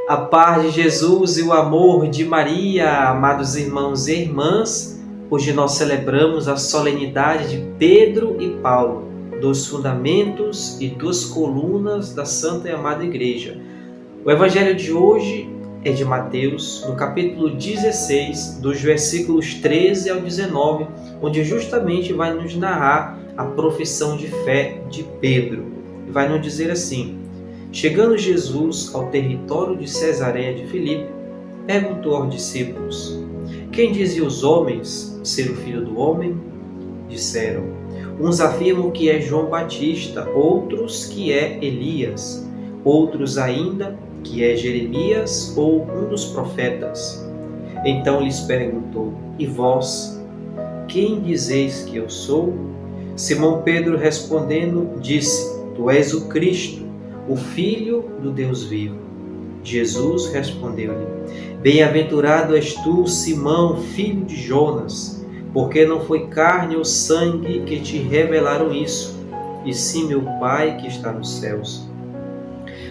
A paz de Jesus e o amor de Maria, amados irmãos e irmãs, hoje nós celebramos a solenidade de Pedro e Paulo, dos fundamentos e duas colunas da Santa e Amada Igreja. O Evangelho de hoje é de Mateus, no capítulo 16, dos versículos 13 ao 19, onde justamente vai nos narrar a profissão de fé de Pedro. E vai nos dizer assim: chegando Jesus ao território de Cesareia de Filipe, perguntou aos discípulos: quem diziam os homens ser o Filho do Homem? Disseram: uns afirmam que é João Batista, outros que é Elias, outros ainda que é Jeremias ou um dos profetas. Então lhes perguntou: e vós, quem dizeis que eu sou? Simão Pedro respondendo disse: tu és o Cristo, o Filho do Deus vivo. Jesus respondeu-lhe: bem-aventurado és tu, Simão, filho de Jonas, porque não foi carne ou sangue que te revelaram isso, e sim meu Pai que está nos céus.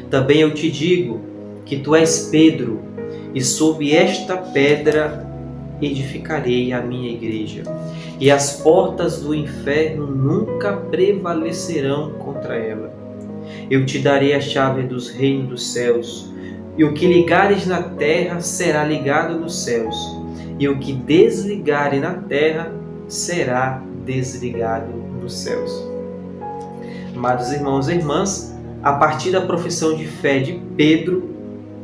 Também eu te digo que tu és Pedro, e sob esta pedra edificarei a minha igreja, e as portas do inferno nunca prevalecerão contra ela. Eu te darei a chave dos reinos dos céus, e o que ligares na terra será ligado nos céus, e o que desligares na terra será desligado nos céus. Amados irmãos e irmãs, a partir da profissão de fé de Pedro,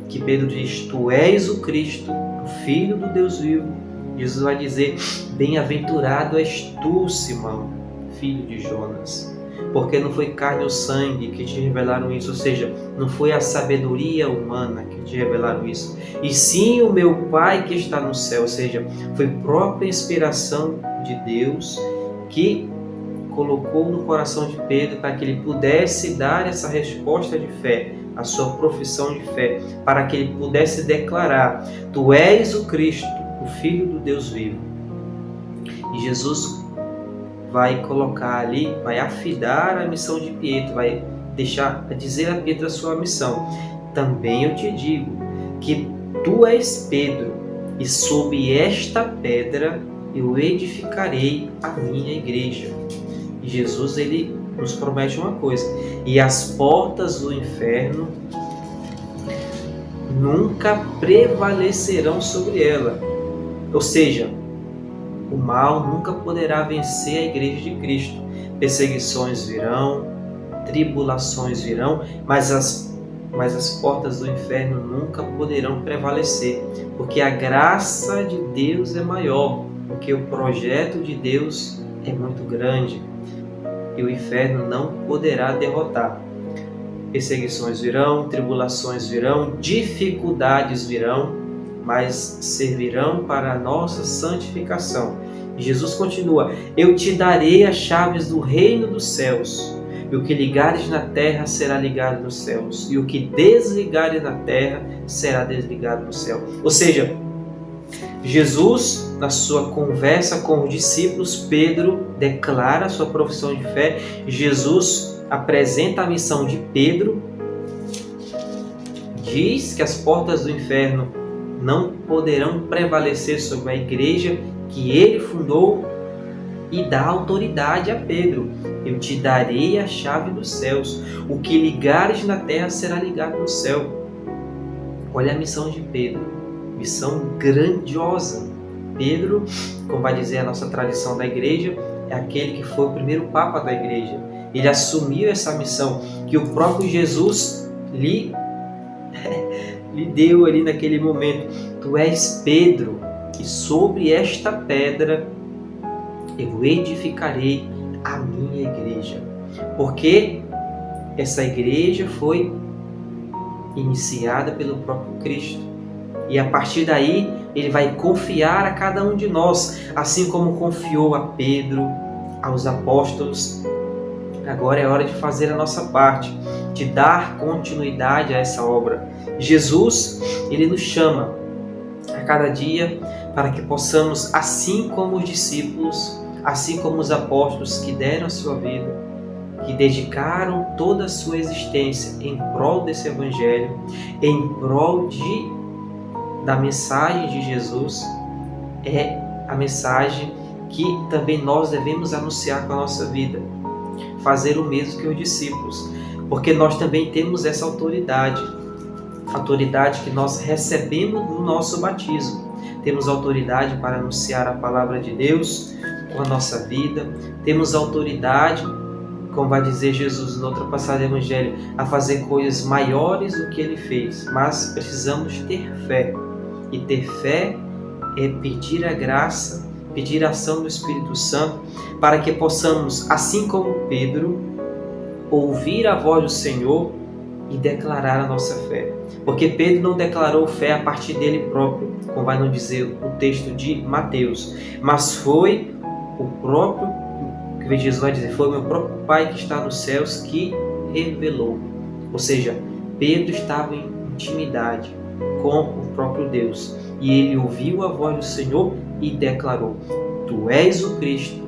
que Pedro diz: tu és o Cristo, o Filho do Deus vivo, Jesus vai dizer: bem-aventurado és tu, Simão, filho de Jonas, porque não foi carne ou sangue que te revelaram isso, ou seja, não foi a sabedoria humana que te revelaram isso, e sim o meu Pai que está no céu, ou seja, foi própria inspiração de Deus que colocou no coração de Pedro para que ele pudesse dar essa resposta de fé, a sua profissão de fé, para que ele pudesse declarar: tu és o Cristo, o Filho do Deus vivo. E Jesus vai colocar ali, vai afidar a missão de Pedro, vai dizer a Pedro a sua missão. Também eu te digo que tu és Pedro, e sob esta pedra eu edificarei a minha igreja. E Jesus, ele nos promete uma coisa: e as portas do inferno nunca prevalecerão sobre ela. Ou seja, o mal nunca poderá vencer a igreja de Cristo. Perseguições virão, tribulações virão, mas as portas do inferno nunca poderão prevalecer, porque a graça de Deus é maior, porque o projeto de Deus é muito grande e o inferno não poderá derrotar. Perseguições virão, tribulações virão, dificuldades virão, mas servirão para a nossa santificação. E Jesus continua: eu te darei as chaves do reino dos céus, e o que ligares na terra será ligado nos céus, e o que desligares na terra será desligado no céu. Ou seja, Jesus, na sua conversa com os discípulos, Pedro declara a sua profissão de fé. Jesus apresenta a missão de Pedro, diz que as portas do inferno não poderão prevalecer sobre a igreja que ele fundou, e dá autoridade a Pedro: eu te darei a chave dos céus, o que ligares na terra será ligado no céu. Olha a missão de Pedro, missão grandiosa. Pedro, como vai dizer a nossa tradição da igreja, é aquele que foi o primeiro papa da igreja. Ele assumiu essa missão que o próprio Jesus lhe deu ali naquele momento: tu és Pedro, e sobre esta pedra eu edificarei a minha igreja. Porque essa igreja foi iniciada pelo próprio Cristo, e a partir daí ele vai confiar a cada um de nós, assim como confiou a Pedro, aos apóstolos. Agora é hora de fazer a nossa parte, de dar continuidade a essa obra. Jesus, ele nos chama a cada dia para que possamos, assim como os discípulos, assim como os apóstolos que deram a sua vida, que dedicaram toda a sua existência em prol desse Evangelho, em prol da mensagem de Jesus, é a mensagem que também nós devemos anunciar com a nossa vida. Fazer o mesmo que os discípulos, porque nós também temos essa autoridade que nós recebemos no nosso batismo. Temos autoridade para anunciar a palavra de Deus com a nossa vida, temos autoridade, como vai dizer Jesus em outra passagem do Evangelho, a fazer coisas maiores do que Ele fez, mas precisamos ter fé, e ter fé é pedir a graça, pedir a ação do Espírito Santo, para que possamos, assim como Pedro, ouvir a voz do Senhor e declarar a nossa fé. Porque Pedro não declarou fé a partir dele próprio, como vai nos dizer o texto de Mateus, mas foi o próprio, que Jesus vai dizer, foi o meu próprio Pai que está nos céus que revelou. Ou seja, Pedro estava em intimidade com o próprio Deus, e ele ouviu a voz do Senhor e declarou: Tu és o Cristo,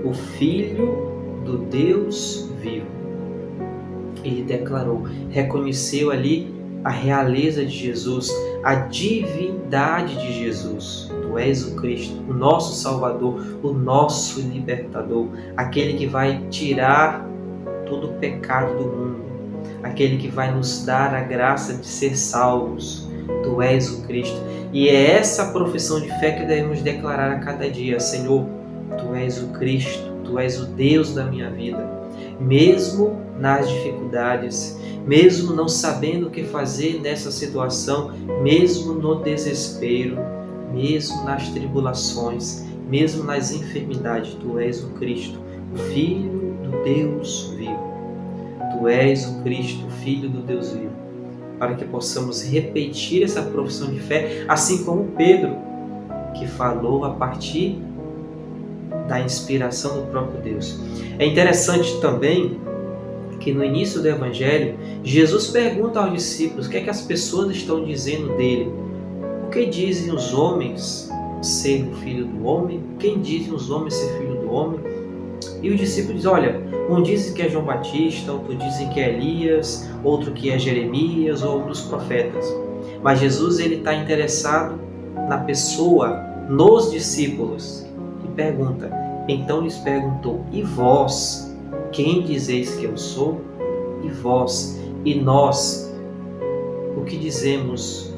o Filho do Deus vivo. Ele declarou, reconheceu ali a realeza de Jesus, a divindade de Jesus. Tu és o Cristo, o nosso Salvador, o nosso Libertador, aquele que vai tirar todo o pecado do mundo, aquele que vai nos dar a graça de ser salvos. Tu és o Cristo. E é essa profissão de fé que devemos declarar a cada dia: Senhor, Tu és o Cristo, Tu és o Deus da minha vida. Mesmo nas dificuldades, mesmo não sabendo o que fazer nessa situação, mesmo no desespero, mesmo nas tribulações, mesmo nas enfermidades, Tu és o Cristo, o Filho do Deus vivo. Tu és o Cristo, o Filho do Deus vivo. Para que possamos repetir essa profissão de fé, assim como Pedro, que falou a partir da inspiração do próprio Deus. É interessante também que no início do Evangelho, Jesus pergunta aos discípulos o que é que as pessoas estão dizendo dele. O que dizem os homens ser o Filho do Homem? Quem dizem os homens ser Filho do Homem? E os discípulos dizem, olha, um dizem que é João Batista, outro dizem que é Elias, outro que é Jeremias ou outros profetas. Mas Jesus está interessado na pessoa, nos discípulos, e pergunta. Então lhes perguntou, e vós, quem dizeis que eu sou? E vós, e nós, o que dizemos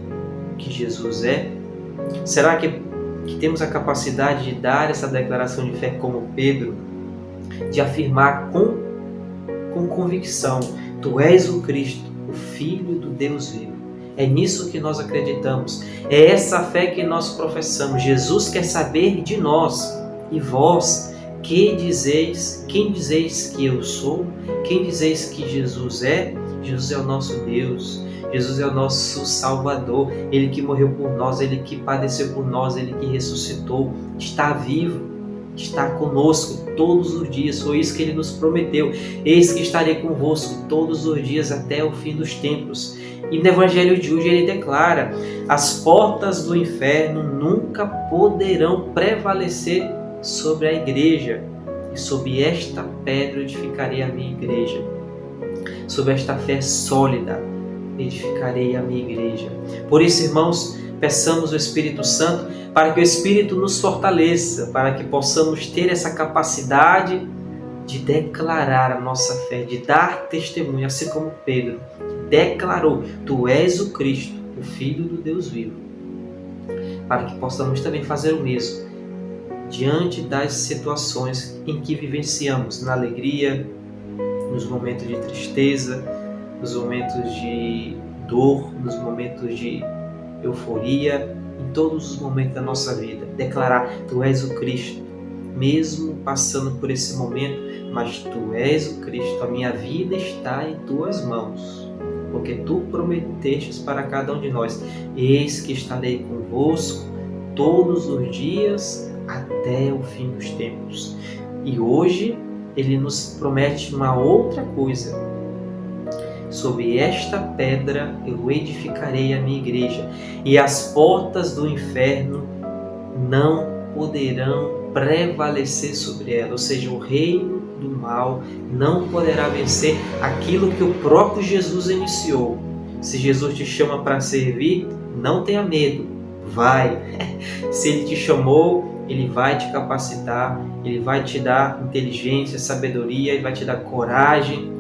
que Jesus é? Será que temos a capacidade de dar essa declaração de fé como Pedro, de afirmar com convicção: Tu és o Cristo, o Filho do Deus vivo? É nisso que nós acreditamos, é essa fé que nós professamos. Jesus quer saber de nós. E vós, quem dizeis que eu sou? Quem dizeis que Jesus é? Jesus é o nosso Deus, Jesus é o nosso Salvador, Ele que morreu por nós, Ele que padeceu por nós, Ele que ressuscitou, está vivo, está conosco todos os dias. Foi isso que Ele nos prometeu: eis que estarei convosco todos os dias até o fim dos tempos. E no Evangelho de hoje Ele declara: as portas do inferno nunca poderão prevalecer sobre a igreja, e sob esta pedra edificarei a minha igreja. Sob esta fé sólida edificarei a minha igreja. Por isso, irmãos, peçamos o Espírito Santo para que o Espírito nos fortaleça, para que possamos ter essa capacidade de declarar a nossa fé, de dar testemunho, assim como Pedro declarou: Tu és o Cristo, o Filho do Deus vivo. Para que possamos também fazer o mesmo diante das situações em que vivenciamos, na alegria, nos momentos de tristeza, nos momentos de dor, nos momentos de euforia, em todos os momentos da nossa vida. Declarar: Tu és o Cristo, mesmo passando por esse momento, mas Tu és o Cristo, a minha vida está em Tuas mãos, porque Tu prometestes para cada um de nós: eis que estarei convosco todos os dias até o fim dos tempos. E hoje Ele nos promete uma outra coisa: sobre esta pedra eu edificarei a minha igreja, e as portas do inferno não poderão prevalecer sobre ela. Ou seja, o reino do mal não poderá vencer aquilo que o próprio Jesus iniciou. Se Jesus te chama para servir, não tenha medo, vai. Se Ele te chamou, Ele vai te capacitar, Ele vai te dar inteligência, sabedoria, Ele vai te dar coragem,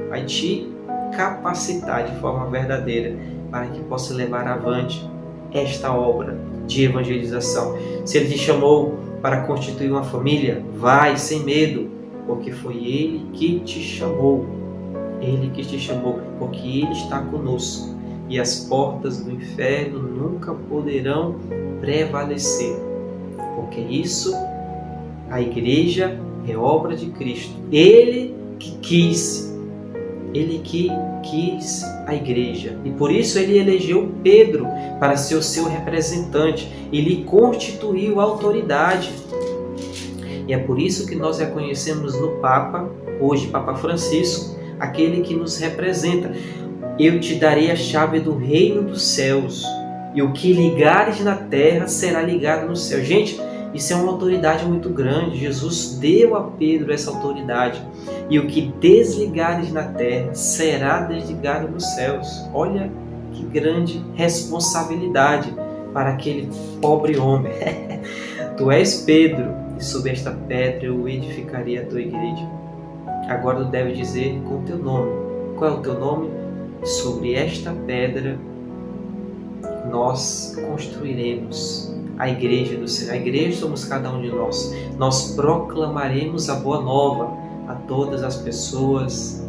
vai te capacitar de forma verdadeira para que possa levar avante esta obra de evangelização. Se Ele te chamou para constituir uma família, vai sem medo, porque foi Ele que te chamou. Ele que te chamou, porque Ele está conosco. E as portas do inferno nunca poderão prevalecer. Porque isso, a igreja é obra de Cristo. Ele que quis a igreja. E por isso Ele elegeu Pedro para ser o seu representante. Ele constituiu a autoridade. E é por isso que nós reconhecemos no Papa, hoje Papa Francisco, aquele que nos representa. Eu te darei a chave do reino dos céus, e o que ligares na terra será ligado no céu. Gente, isso é uma autoridade muito grande. Jesus deu a Pedro essa autoridade. E o que desligares na terra será desligado nos céus. Olha que grande responsabilidade para aquele pobre homem. Tu és Pedro, e sobre esta pedra eu edificarei a tua igreja. Agora tu deve dizer com o teu nome. Qual é o teu nome? Sobre esta pedra nós construiremos a igreja do Senhor. A igreja somos cada um de nós. Nós proclamaremos a boa nova a todas as pessoas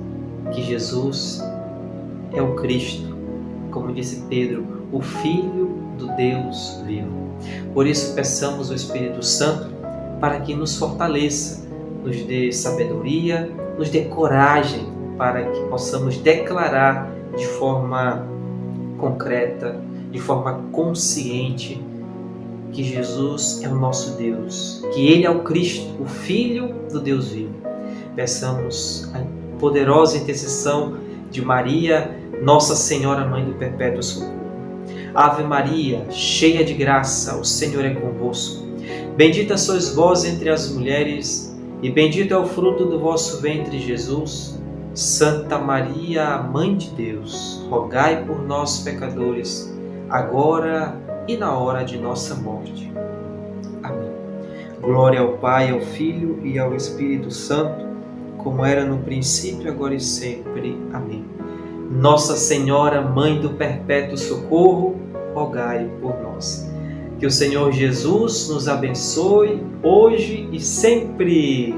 que Jesus é o Cristo, como disse Pedro, o Filho do Deus vivo. Por isso peçamos ao Espírito Santo para que nos fortaleça, nos dê sabedoria, nos dê coragem para que possamos declarar de forma concreta, de forma consciente, que Jesus é o nosso Deus, que Ele é o Cristo, o Filho do Deus vivo. Peçamos a poderosa intercessão de Maria, Nossa Senhora Mãe do Perpétuo Socorro. Ave Maria, cheia de graça, o Senhor é convosco. Bendita sois vós entre as mulheres, e bendito é o fruto do vosso ventre, Jesus. Santa Maria, Mãe de Deus, rogai por nós, pecadores, agora e na hora de nossa morte. Amém. Glória ao Pai, ao Filho e ao Espírito Santo, como era no princípio, agora e sempre. Amém. Nossa Senhora, Mãe do Perpétuo Socorro, rogai por nós. Que o Senhor Jesus nos abençoe hoje e sempre.